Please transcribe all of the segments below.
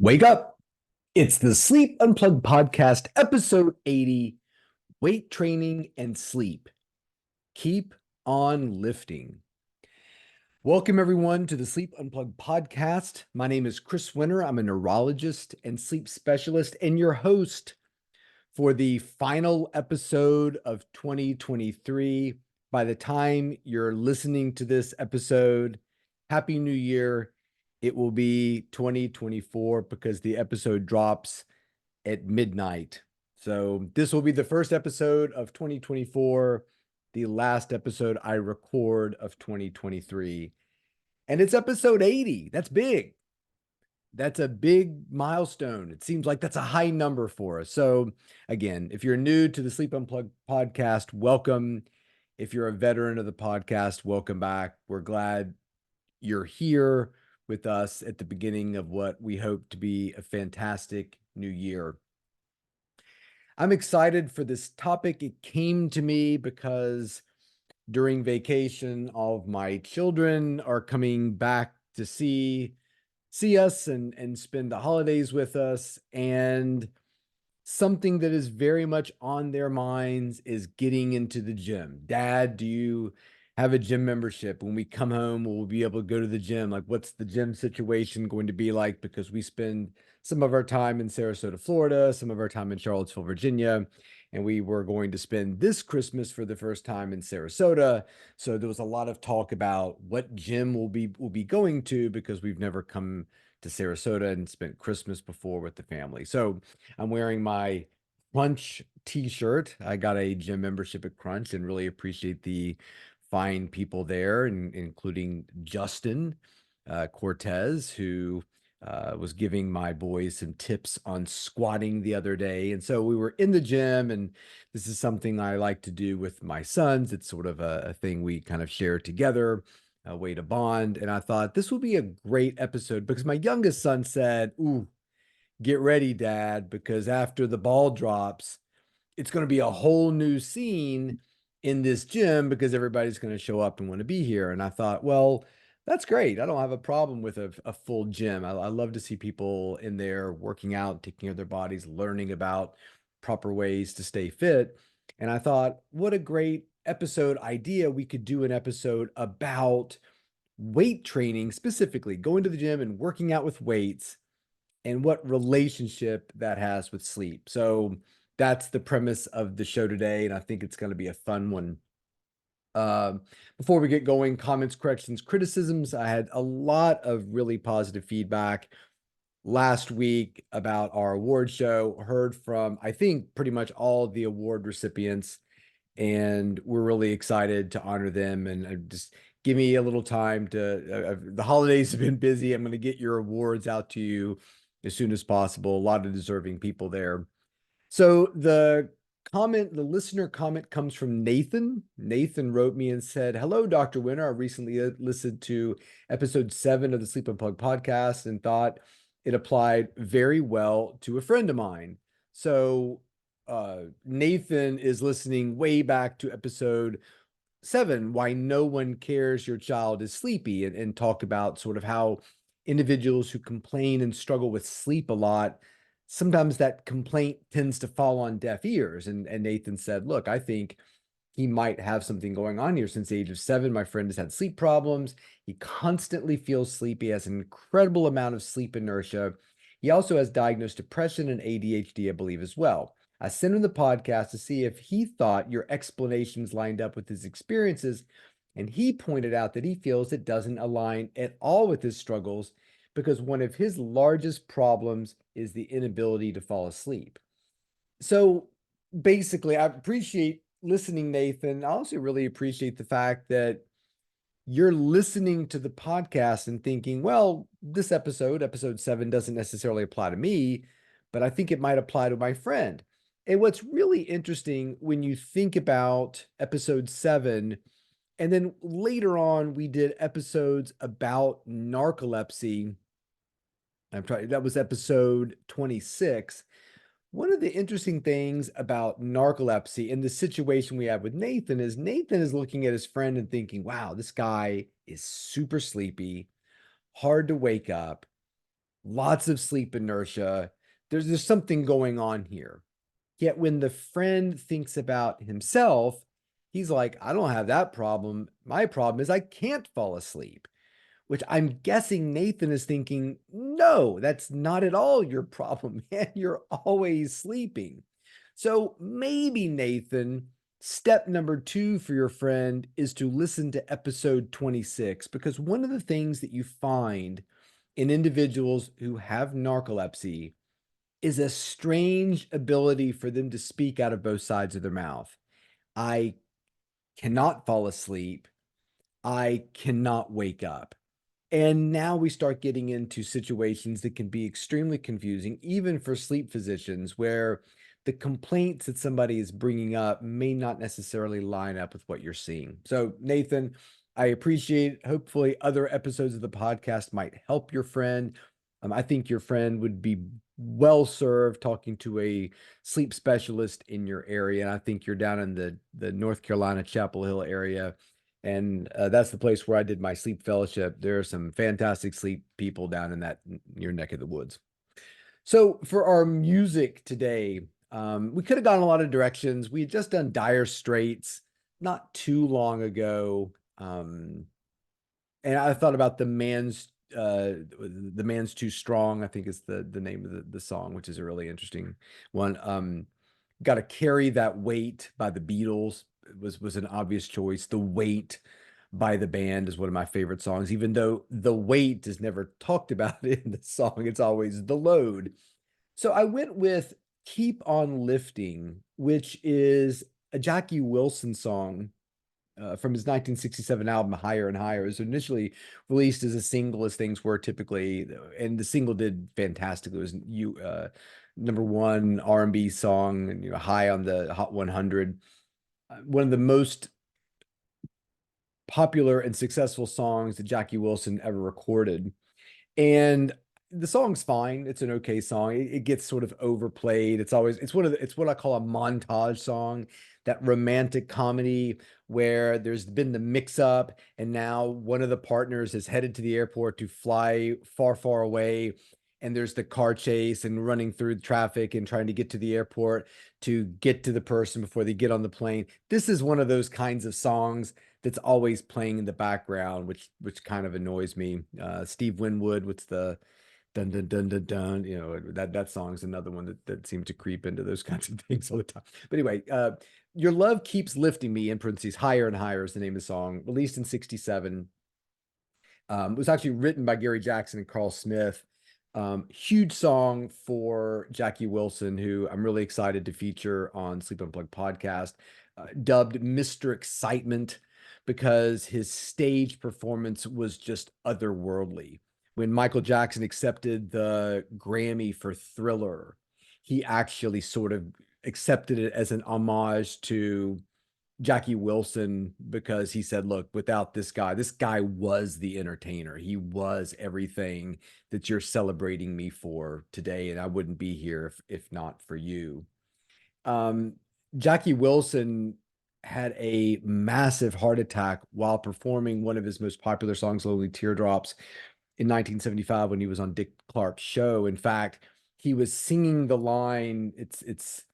Wake up. It's the Sleep Unplugged podcast, episode 80, weight training and sleep. Keep on lifting. Welcome, everyone, to the Sleep Unplugged podcast. My name is Chris Winter. I'm a neurologist and sleep specialist and your host for the final episode of 2023. By the time you're listening to this episode, Happy New Year. It will be 2024 because the episode drops at midnight. So this will be the first episode of 2024, the last episode I record of 2023. And it's episode 80. That's big. That's a big milestone. It seems like that's a high number for us. So again, if you're new to the Sleep Unplugged podcast, welcome. If you're a veteran of the podcast, welcome back. We're glad you're here with us at the beginning of what we hope to be a fantastic new year. I'm excited for this topic. It came to me because during vacation, all of my children are coming back to see us and spend the holidays with us. And something that is very much on their minds is getting into the gym. Dad, do you have a gym membership? When we come home, we'll be able to go to the gym. Like, what's the gym situation going to be like? Because we spend some of our time in Sarasota, Florida, some of our time in Charlottesville, Virginia, and we were going to spend this Christmas for the first time in Sarasota. So there was a lot of talk about what gym we'll be going to because we've never come to Sarasota and spent Christmas before with the family. So I'm wearing my Crunch t-shirt. I got a gym membership at Crunch and really appreciate the fine people there, including Justin Cortez, who was giving my boys some tips on squatting the other day. And so we were in the gym, and this is something I like to do with my sons. It's sort of a thing we kind of share together, a way to bond. And I thought this would be a great episode because my youngest son said, "Ooh, get ready, Dad, because after the ball drops, it's going to be a whole new scene in this gym because everybody's going to show up and want to be here." And I thought, well, that's great. I don't have a problem with a full gym. I love to see people in there working out, taking care of their bodies, learning about proper ways to stay fit. And I thought, what a great episode idea. We could do an episode about weight training, specifically going to the gym and working out with weights and what relationship that has with sleep. So that's the premise of the show today, and I think it's going to be a fun one. Um, Before we get going, comments, corrections, criticisms. I had a lot of really positive feedback last week about our award show. Heard from, I think, pretty much all the award recipients, and we're really excited to honor them. And just give me a little time to, the holidays have been busy. I'm going to get your awards out to you as soon as possible. A lot of deserving people there. So the listener comment comes from Nathan. Nathan wrote me and said, "Hello, Dr. Winter. I recently listened to episode 7 of the Sleep Unplugged podcast and thought it applied very well to a friend of mine." So Nathan is listening way back to episode 7, why no one cares your child is sleepy, and talk about sort of how individuals who complain and struggle with sleep a lot, sometimes that complaint tends to fall on deaf ears. And Nathan said, look, I think he might have something going on here. Since the age of 7, my friend has had sleep problems. He constantly feels sleepy, has an incredible amount of sleep inertia. He also has diagnosed depression and ADHD, I believe, as well. I sent him the podcast to see if he thought your explanations lined up with his experiences, and he pointed out that he feels it doesn't align at all with his struggles because one of his largest problems is the inability to fall asleep. So basically, I appreciate listening, Nathan. I also really appreciate the fact that you're listening to the podcast and thinking, well, this episode 7, doesn't necessarily apply to me, but I think it might apply to my friend. And what's really interesting when you think about episode 7, and then later on, we did episodes about narcolepsy. That was episode 26. One of the interesting things about narcolepsy and the situation we have with Nathan is looking at his friend and thinking, wow, this guy is super sleepy, hard to wake up. lots of sleep inertia. There's something going on here. Yet when the friend thinks about himself, he's like, I don't have that problem. My problem is I can't fall asleep, which I'm guessing Nathan is thinking, no, that's not at all your problem, man. You're always sleeping. So maybe, Nathan, step number 2 for your friend is to listen to episode 26, because one of the things that you find in individuals who have narcolepsy is a strange ability for them to speak out of both sides of their mouth. I cannot fall asleep. I cannot wake up. And now we start getting into situations that can be extremely confusing, even for sleep physicians, where the complaints that somebody is bringing up may not necessarily line up with what you're seeing. So, Nathan, I appreciate, hopefully other episodes of the podcast might help your friend. I think your friend would be well served talking to a sleep specialist in your area. And I think you're down in the North Carolina Chapel Hill area, and that's the place where I did my sleep fellowship. There are some fantastic sleep people down in that your neck of the woods. So for our music today, we could have gone a lot of directions. We had just done Dire Straits not too long ago, and I thought about the man's too strong, I think is the name of the song, which is a really interesting one. Got to Carry That Weight by the Beatles was an obvious choice. The Weight by the band is one of my favorite songs, even though the weight is never talked about in the song. It's always the load. So I went with Keep on Lifting, which is a Jackie Wilson song from his 1967 album Higher and Higher. It was initially released as a single, as things were typically, and the single did fantastically. It was number one R&B song, high on the Hot 100. One of the most popular and successful songs that Jackie Wilson ever recorded. And the song's fine. It's an okay song. It gets sort of overplayed. It's what I call a montage song, that romantic comedy where there's been the mix up and now one of the partners is headed to the airport to fly far, far away. And there's the car chase and running through the traffic and trying to get to the airport to get to the person before they get on the plane. This is one of those kinds of songs that's always playing in the background, which kind of annoys me. Steve Winwood, what's the dun dun dun dun dun? That song is another one that seems to creep into those kinds of things all the time. But anyway, Your Love Keeps Lifting Me, in parentheses, Higher and Higher is the name of the song, released in 67. It was actually written by Gary Jackson and Carl Smith. Huge song for Jackie Wilson, who I'm really excited to feature on Sleep Unplugged podcast, dubbed Mr. Excitement because his stage performance was just otherworldly. When Michael Jackson accepted the Grammy for Thriller, he actually sort of accepted it as an homage to Jackie Wilson, because he said, look, without this guy was the entertainer. He was everything that you're celebrating me for today. And I wouldn't be here if not for you. Um, Jackie Wilson had a massive heart attack while performing one of his most popular songs, Lonely Teardrops, in 1975 when he was on Dick Clark's show. In fact, he was singing the line, it's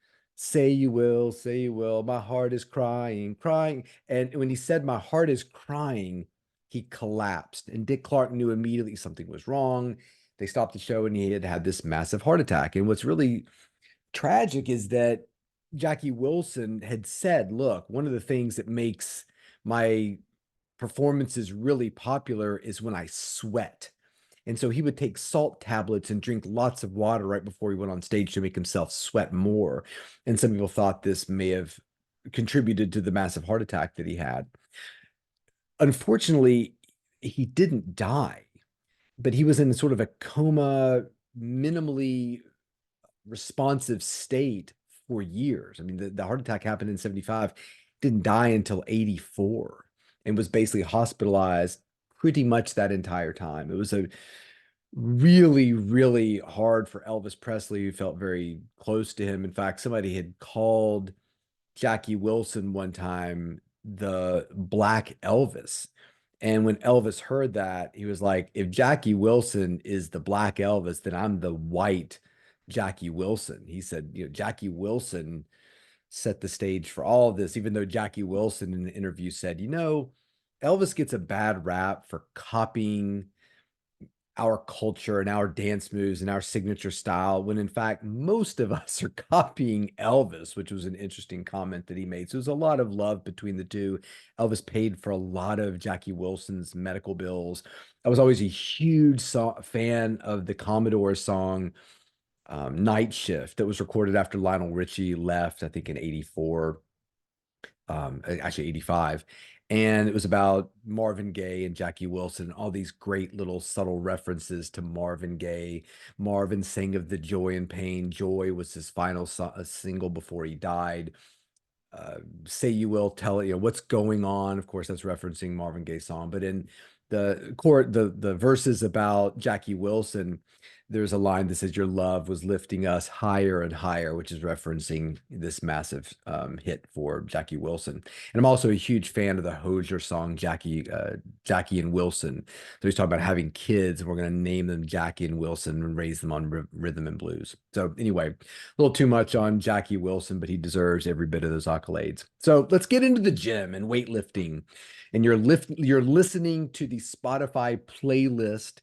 say you will, my heart is crying, crying. And when he said, my heart is crying, he collapsed. And Dick Clark knew immediately something was wrong. They stopped the show and he had had this massive heart attack. And what's really tragic is that Jackie Wilson had said, look, one of the things that makes my performances really popular is when I sweat. And so he would take salt tablets and drink lots of water right before he went on stage to make himself sweat more. And some people thought this may have contributed to the massive heart attack that he had. Unfortunately, he didn't die, but he was in sort of a coma, minimally responsive state for years. I mean, the heart attack happened in 75, didn't die until 84, and was basically hospitalized pretty much that entire time. It was a really, really hard for Elvis Presley, who felt very close to him. In fact, somebody had called Jackie Wilson one time the Black Elvis. And when Elvis heard that, he was like, if Jackie Wilson is the black Elvis, then I'm the white Jackie Wilson. He said, Jackie Wilson set the stage for all of this, even though Jackie Wilson in the interview said, Elvis gets a bad rap for copying our culture and our dance moves and our signature style, when in fact, most of us are copying Elvis, which was an interesting comment that he made. So there's a lot of love between the two. Elvis paid for a lot of Jackie Wilson's medical bills. I was always a huge fan of the Commodore song, Night Shift, that was recorded after Lionel Richie left, I think in 84, actually 85. And it was about Marvin Gaye and Jackie Wilson, all these great little subtle references to Marvin Gaye. Marvin sang of the joy and pain. Joy was his final single before he died. Say You Will, Tell It, what's going on. Of course, that's referencing Marvin Gaye's song. But in the verses about Jackie Wilson, there's a line that says, your love was lifting us higher and higher, which is referencing this massive hit for Jackie Wilson. And I'm also a huge fan of the Hozier song, Jackie and Wilson. So he's talking about having kids, and we're going to name them Jackie and Wilson and raise them on rhythm and blues. So anyway, a little too much on Jackie Wilson, but he deserves every bit of those accolades. So let's get into the gym and weightlifting. And you're listening to the Spotify playlist,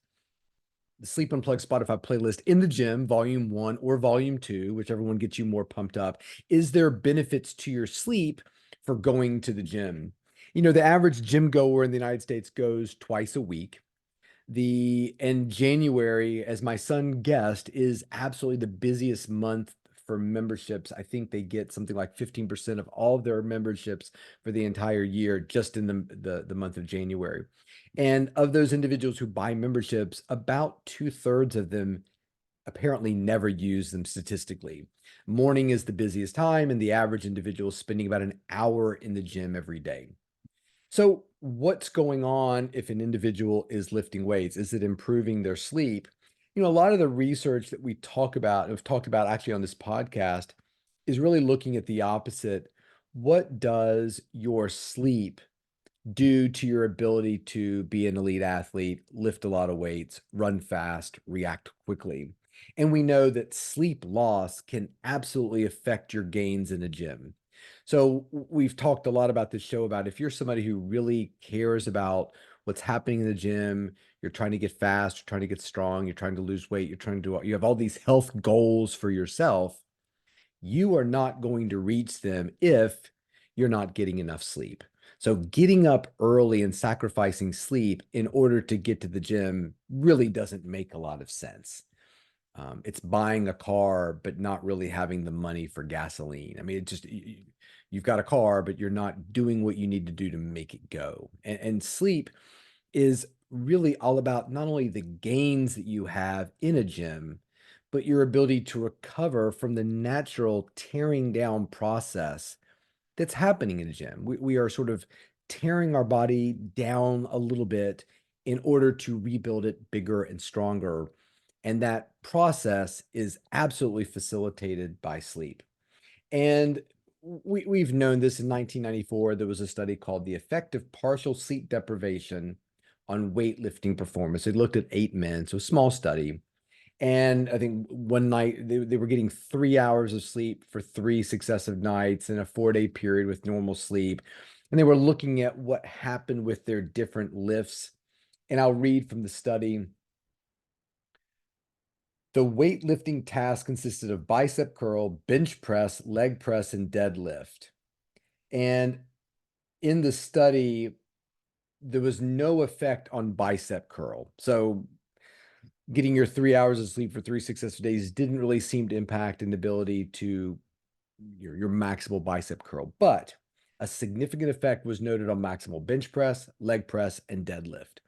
the Sleep Unplugged Spotify playlist in the gym, volume 1 or volume 2, whichever one gets you more pumped up. Is there benefits to your sleep for going to the gym? The average gym goer in the United States goes twice a week. And January, as my son guessed, is absolutely the busiest month for memberships. I think they get something like 15% of all of their memberships for the entire year just in the month of January. And of those individuals who buy memberships, about 2/3 of them apparently never use them statistically. Morning is the busiest time, and the average individual is spending about an hour in the gym every day. So what's going on if an individual is lifting weights? Is it improving their sleep? A lot of the research that we have talked about actually on this podcast, is really looking at the opposite. What does your sleep do to your ability to be an elite athlete, lift a lot of weights, run fast, react quickly? And we know that sleep loss can absolutely affect your gains in a gym. So we've talked a lot about this show about if you're somebody who really cares about what's happening in the gym, you're trying to get fast, you're trying to get strong, you're trying to lose weight, you have all these health goals for yourself, you are not going to reach them if you're not getting enough sleep. So getting up early and sacrificing sleep in order to get to the gym really doesn't make a lot of sense. It's buying a car, but not really having the money for gasoline. I mean, you've got a car, but you're not doing what you need to do to make it go. And sleep is really all about not only the gains that you have in a gym, but your ability to recover from the natural tearing down process that's happening in a gym. We are sort of tearing our body down a little bit in order to rebuild it bigger and stronger. And that process is absolutely facilitated by sleep. And we've known this. In 1994, there was a study called The Effect of Partial Sleep Deprivation on Weightlifting Performance. They looked at 8 men, so a small study. And I think one night they were getting 3 hours of sleep for 3 successive nights in a 4-day period with normal sleep. And they were looking at what happened with their different lifts. And I'll read from the study. The weightlifting task consisted of bicep curl, bench press, leg press, and deadlift. And in the study, there was no effect on bicep curl. So getting your 3 hours of sleep for 3 successive days didn't really seem to impact an ability to your maximal bicep curl. But a significant effect was noted on maximal bench press, leg press, and deadlift.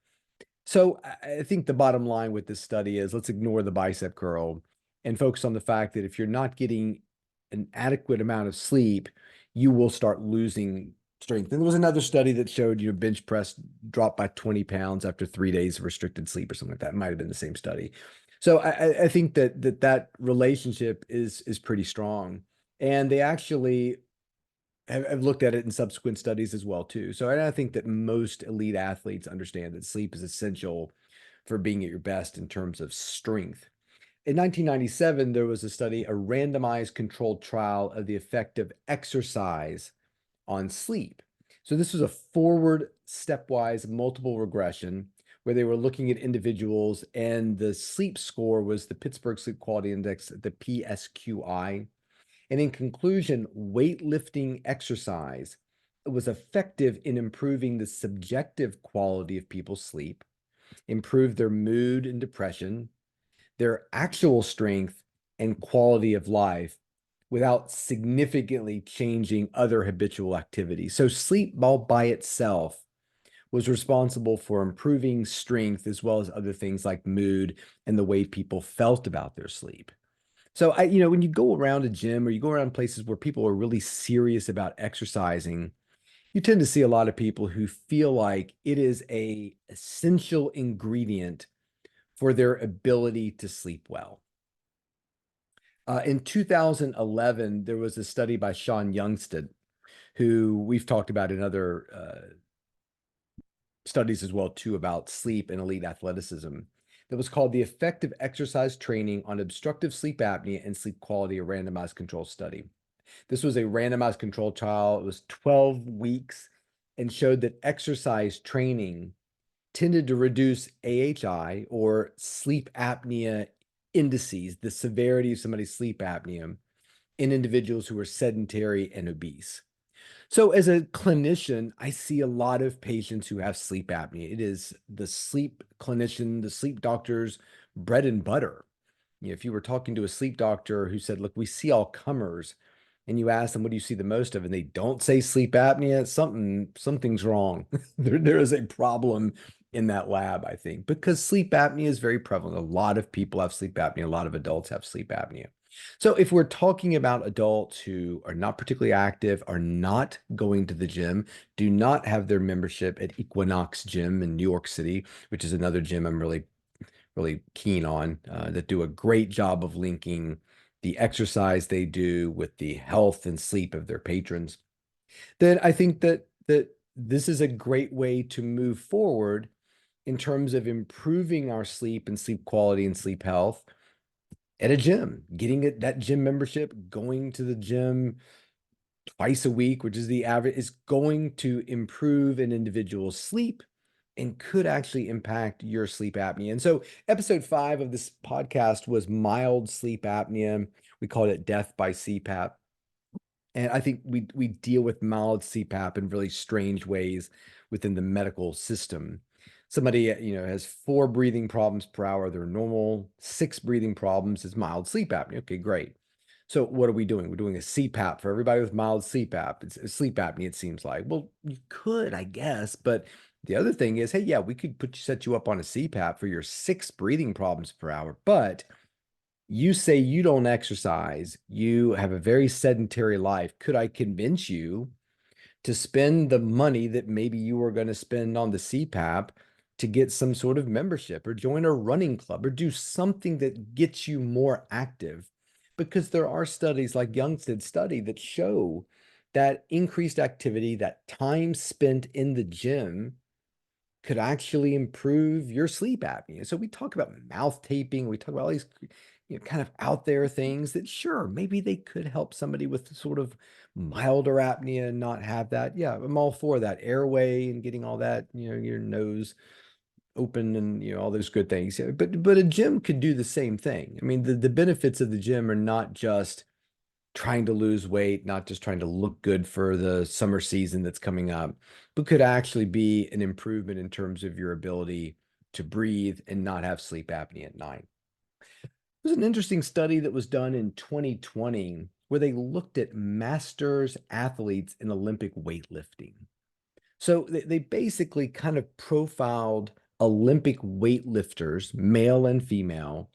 So I think the bottom line with this study is let's ignore the bicep curl and focus on the fact that if you're not getting an adequate amount of sleep, you will start losing strength. And there was another study that showed bench press dropped by 20 pounds after 3 days of restricted sleep or something like that. It might have been the same study. So I think that relationship is pretty strong. And they actually I've looked at it in subsequent studies as well too. So I think that most elite athletes understand that sleep is essential for being at your best in terms of strength. In 1997, there was a study, a randomized controlled trial of the effect of exercise on sleep. So this was a forward stepwise multiple regression where they were looking at individuals, and the sleep score was the Pittsburgh Sleep Quality Index, the PSQI. And in conclusion, weightlifting exercise was effective in improving the subjective quality of people's sleep, improved their mood and depression, their actual strength and quality of life without significantly changing other habitual activities. So sleep all by itself was responsible for improving strength as well as other things like mood and the way people felt about their sleep. So when you go around a gym or you go around places where people are really serious about exercising, you tend to see a lot of people who feel like it is a essential ingredient for their ability to sleep well. In 2011, there was a study by Sean Youngsted, who we've talked about in other studies as well too about sleep and elite athleticism, that was called The Effect of Exercise Training on Obstructive Sleep Apnea and Sleep Quality, a randomized control study. This was a randomized control trial. It was 12 weeks and showed that exercise training tended to reduce AHI, or sleep apnea indices, the severity of somebody's sleep apnea, in individuals who are sedentary and obese. So as a clinician, I see a lot of patients who have sleep apnea. It is the sleep clinician, the sleep doctor's bread and butter. If you were talking to a sleep doctor who said, look, we see all comers, and you ask them, what do you see the most of? And they don't say sleep apnea, something's wrong. There is a problem in that lab, I think, because sleep apnea is very prevalent. A lot of people have sleep apnea. A lot of adults have sleep apnea. So if we're talking about adults who are not particularly active, are not going to the gym, do not have their membership at Equinox Gym in New York City, which is another gym I'm really keen on, that do a great job of linking the exercise they do with the health and sleep of their patrons, then I think that this is a great way to move forward in terms of improving our sleep and sleep quality and sleep health at a gym, getting that gym membership, going to the gym twice a week, which is the average, is going to improve an individual's sleep and could actually impact your sleep apnea. And so episode 5 of this podcast was mild sleep apnea. We called it death by CPAP. And I think we deal with mild CPAP in really strange ways within the medical system. Somebody, has 4 breathing problems per hour. They're normal. 6 breathing problems is mild sleep apnea. Okay, great. So what are we doing? We're doing a CPAP for everybody with mild CPAP. It's sleep apnea, it seems like. Well, you could, I guess, but the other thing is, hey, yeah, we could set you up on a CPAP for your 6 breathing problems per hour, but you say you don't exercise, you have a very sedentary life. Could I convince you to spend the money that maybe you were going to spend on the CPAP to get some sort of membership or join a running club or do something that gets you more active? Because there are studies like Youngstead's study that show that increased activity, that time spent in the gym, could actually improve your sleep apnea. So we talk about mouth taping, we talk about all these kind of out there things that, sure, maybe they could help somebody with sort of milder apnea and not have that. Yeah, I'm all for that. Airway and getting all that, your nose open and all those good things. Yeah, but a gym could do the same thing. I mean, the benefits of the gym are not just trying to lose weight, not just trying to look good for the summer season that's coming up, but could actually be an improvement in terms of your ability to breathe and not have sleep apnea at night. There's an interesting study that was done in 2020 where they looked at masters athletes in Olympic weightlifting. So they basically kind of profiled Olympic weightlifters, male and female,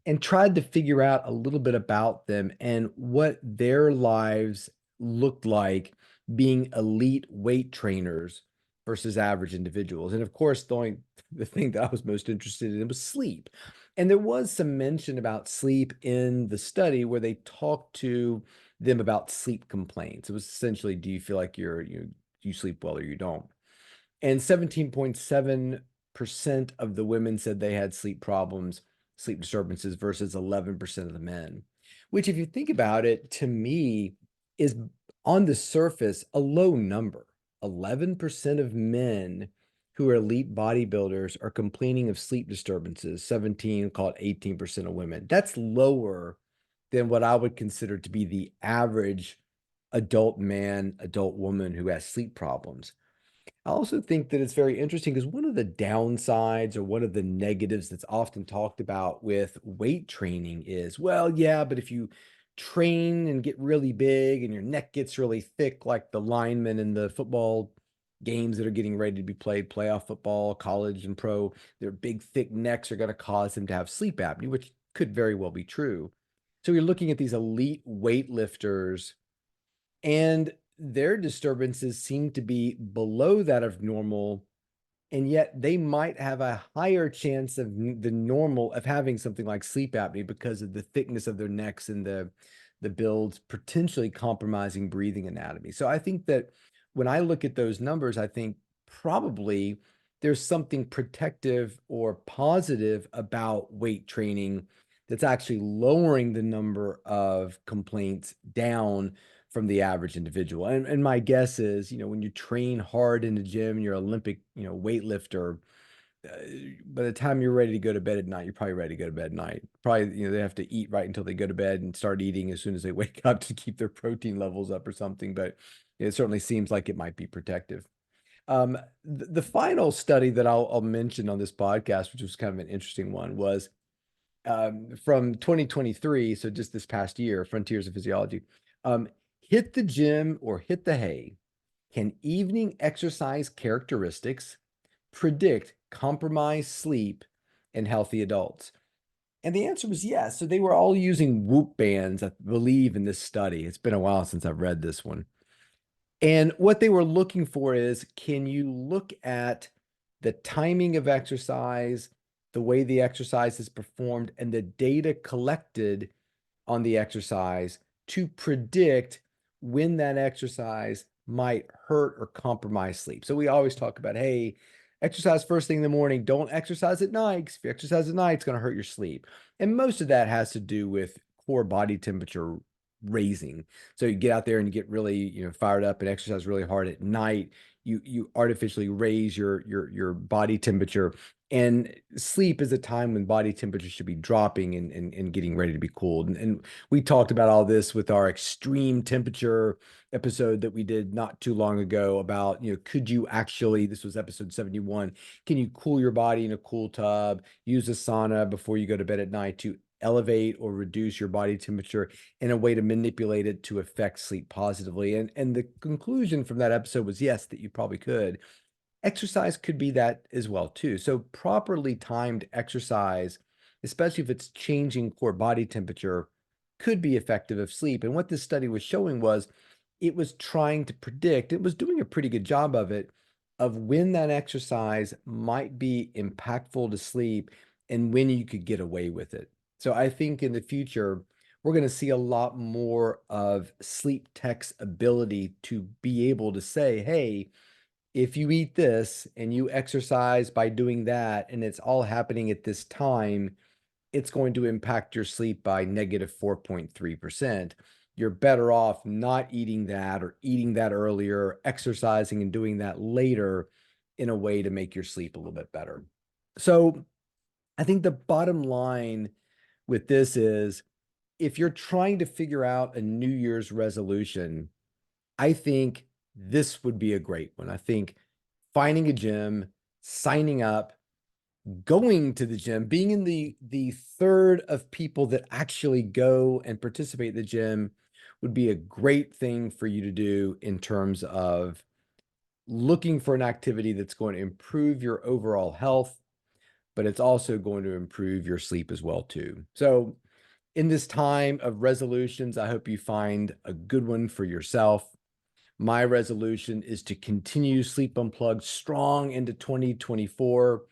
and tried to figure out a little bit about them and what their lives looked like being elite weight trainers versus average individuals. And of course, the thing that I was most interested in was sleep. And there was some mention about sleep in the study where they talked to them about sleep complaints. It was essentially, do you feel like you sleep well or you don't? And 17.7% of the women said they had sleep problems, sleep disturbances versus 11% of the men, which, if you think about it, to me is on the surface a low number. 11% of men who are elite bodybuilders are complaining of sleep disturbances, 17, call it 18% of women. That's lower than what I would consider to be the average adult man, adult woman who has sleep problems. I also think that it's very interesting because one of the downsides or one of the negatives that's often talked about with weight training is, well, yeah, but if you train and get really big and your neck gets really thick, like the linemen in the football games that are getting ready to be played, playoff football, college and pro, their big, thick necks are going to cause them to have sleep apnea, which could very well be true. So you're looking at these elite weightlifters and their disturbances seem to be below that of normal, and yet they might have a higher chance of the normal of having something like sleep apnea because of the thickness of their necks and the builds potentially compromising breathing anatomy. So I think that when I look at those numbers, I think probably there's something protective or positive about weight training that's actually lowering the number of complaints down from the average individual. And my guess is, when you train hard in the gym and you're an Olympic, weightlifter, uh, by the time you're ready to go to bed at night, you're probably ready to go to bed at night. Probably, they have to eat right until they go to bed and start eating as soon as they wake up to keep their protein levels up or something. But it certainly seems like it might be protective. The final study that I'll mention on this podcast, which was kind of an interesting one, was from 2023, so just this past year, Frontiers of Physiology. Hit the gym or hit the hay. Can evening exercise characteristics predict compromised sleep in healthy adults? And the answer was yes. So they were all using Whoop bands, I believe, in this study. It's been a while since I've read this one. And what they were looking for is, can you look at the timing of exercise, the way the exercise is performed, and the data collected on the exercise to predict when that exercise might hurt or compromise sleep. So we always talk about, hey, exercise first thing in the morning, don't exercise at night, because if you exercise at night, it's going to hurt your sleep. And most of that has to do with core body temperature raising. So you get out there and you get really, fired up and exercise really hard at night. You artificially raise your body temperature, and sleep is a time when body temperature should be dropping and getting ready to be cooled. And we talked about all this with our extreme temperature episode that we did not too long ago about, could you actually, this was episode 71, can you cool your body in a cool tub, use a sauna before you go to bed at night to elevate or reduce your body temperature in a way to manipulate it to affect sleep positively? And the conclusion from that episode was yes, that you probably could. Exercise could be that as well too. So properly timed exercise, especially if it's changing core body temperature, could be effective of sleep. And what this study was showing was it was trying to predict, it was doing a pretty good job of it, of when that exercise might be impactful to sleep and when you could get away with it. So I think in the future, we're going to see a lot more of sleep tech's ability to be able to say, hey, if you eat this and you exercise by doing that, and it's all happening at this time, it's going to impact your sleep by negative 4.3%. You're better off not eating that or eating that earlier, exercising and doing that later in a way to make your sleep a little bit better. So I think the bottom line with this is, if you're trying to figure out a New Year's resolution, I think this would be a great one. I think finding a gym, signing up, going to the gym, being in the third of people that actually go and participate in the gym would be a great thing for you to do in terms of looking for an activity that's going to improve your overall health, but it's also going to improve your sleep as well too. So in this time of resolutions, I hope you find a good one for yourself. My resolution is to continue Sleep Unplugged strong into 2024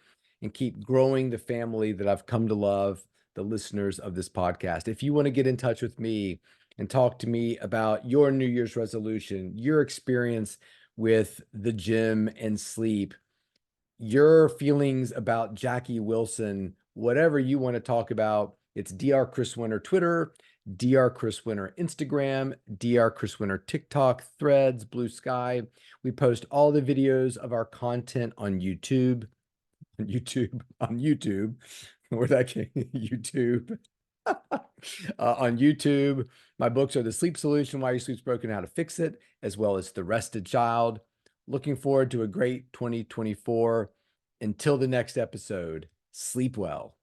and keep growing the family that I've come to love, the listeners of this podcast. If you want to get in touch with me, and talk to me about your New Year's resolution, your experience with the gym and sleep, your feelings about Jackie Wilson, whatever you want to talk about. It's Dr. Chris Winter Twitter, Dr. Chris Winter Instagram, Dr. Chris Winter TikTok, Threads, Bluesky. We post all the videos of our content on YouTube. On YouTube, where that came, YouTube. On YouTube. My books are The Sleep Solution, Why Your Sleep's Broken, How to Fix It, as well as The Rested Child. Looking forward to a great 2024. Until the next episode, sleep well.